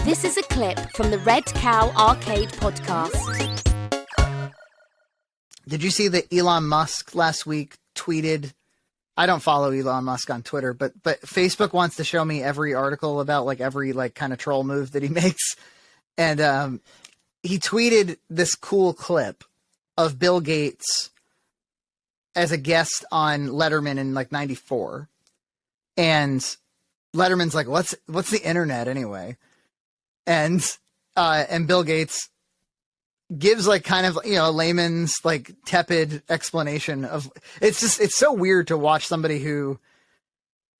This is a clip from the Red Cow Arcade podcast. Did you see that Elon Musk last week tweeted? I don't follow Elon Musk on Twitter, but Facebook wants to show me every article about like every like kind of troll move that he makes. And he tweeted this cool clip of Bill Gates as a guest on Letterman in like 94. And Letterman's like, what's the internet anyway? And Bill Gates gives like kind of, a layman's like tepid explanation of it's so weird to watch somebody who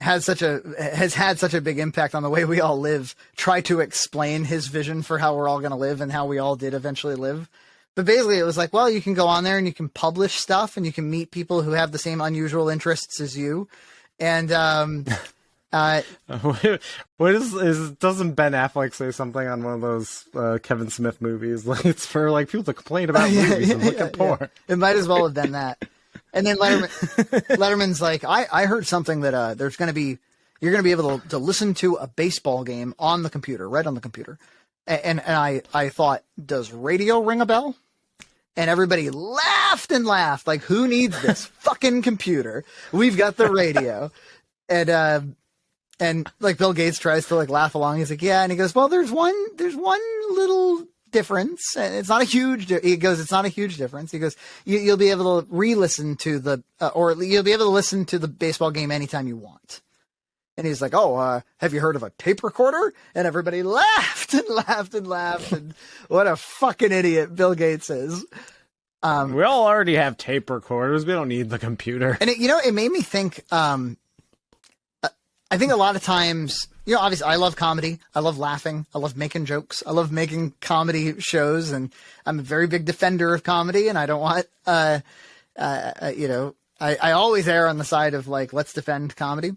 has had such a big impact on the way we all live try to explain his vision for how we're all going to live and how we all did eventually live. But basically it was like, well, you can go on there and you can publish stuff and you can meet people who have the same unusual interests as you. And what is doesn't Ben Affleck say something on one of those Kevin Smith movies? Like it's for like people to complain about movies and look at porn. Yeah. It might as well have been that. And then Letterman's like, I heard something that you're going to be able to listen to a baseball game on the computer, right on the computer. And I thought, does radio ring a bell? And everybody laughed and laughed. Like, who needs this fucking computer? We've got the radio. And like Bill Gates tries to like laugh along. He's like, yeah. And he goes, well, there's one little difference. And it's not a huge, it's not a huge difference. He goes, you'll be able to re-listen to or you'll be able to listen to the baseball game anytime you want. And he's like, oh, have you heard of a tape recorder? And everybody laughed and laughed and laughed. And what a fucking idiot Bill Gates is. We all already have tape recorders. We don't need the computer. And it made me think, I think a lot of times, obviously I love comedy. I love laughing. I love making jokes. I love making comedy shows. And I'm a very big defender of comedy. And I don't want, I always err on the side of like, let's defend comedy.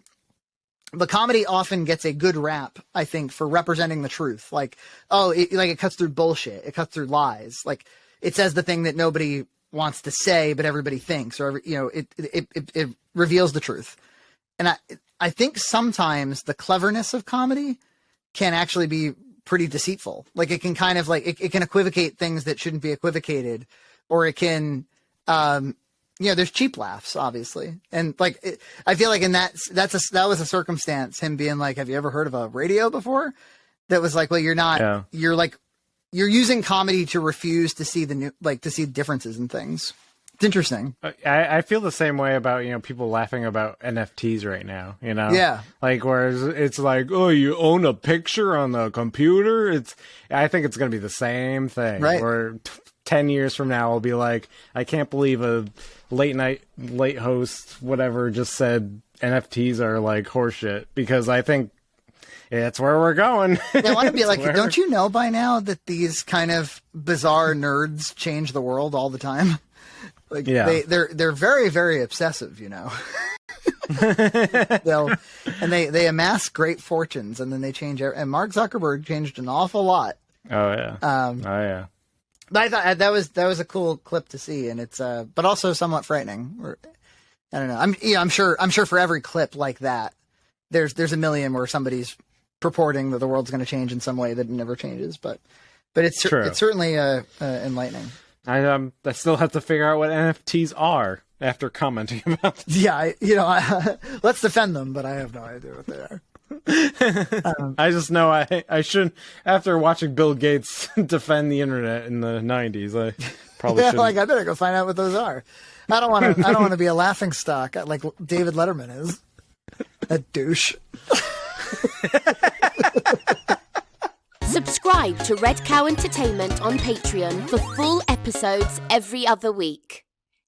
But comedy often gets a good rap, I think, for representing the truth. Like, it cuts through bullshit. It cuts through lies. Like, it says the thing that nobody wants to say, but everybody thinks, or, it reveals the truth. And I think sometimes the cleverness of comedy can actually be pretty deceitful. Like, it can kind of like, it can equivocate things that shouldn't be equivocated, or it can, there's cheap laughs, obviously. And like, I feel like that was a circumstance, him being like, have you ever heard of a radio before? That was like, well, you're using comedy to refuse to see to see differences in things. It's interesting. I feel the same way about, people laughing about NFTs right now, Yeah. Like, whereas it's like, oh, you own a picture on the computer. I think it's going to be the same thing. Right. Where 10 years from now, I'll be like, I can't believe a late host, whatever, just said NFTs are like horseshit, because I think it's where we're going. They want to be like, don't you know by now that these kind of bizarre nerds change the world all the time? Like, yeah. They're very, very obsessive, they amass great fortunes, and then they change. And Mark Zuckerberg changed an awful lot. Oh yeah. But I thought that was a cool clip to see, and it's but also somewhat frightening. I don't know. I'm sure for every clip like that, there's a million where somebody's purporting that the world's going to change in some way that it never changes. But it's certainly enlightening. I still have to figure out what NFTs are after commenting about them. Yeah, let's defend them, but I have no idea what they are. I just know I shouldn't. After watching Bill Gates defend the internet in the 90s, I probably shouldn't. Like, I better go find out what those are. I don't want to be a laughing stock like David Letterman is. That douche. Subscribe to Red Cow Entertainment on Patreon for full episodes every other week.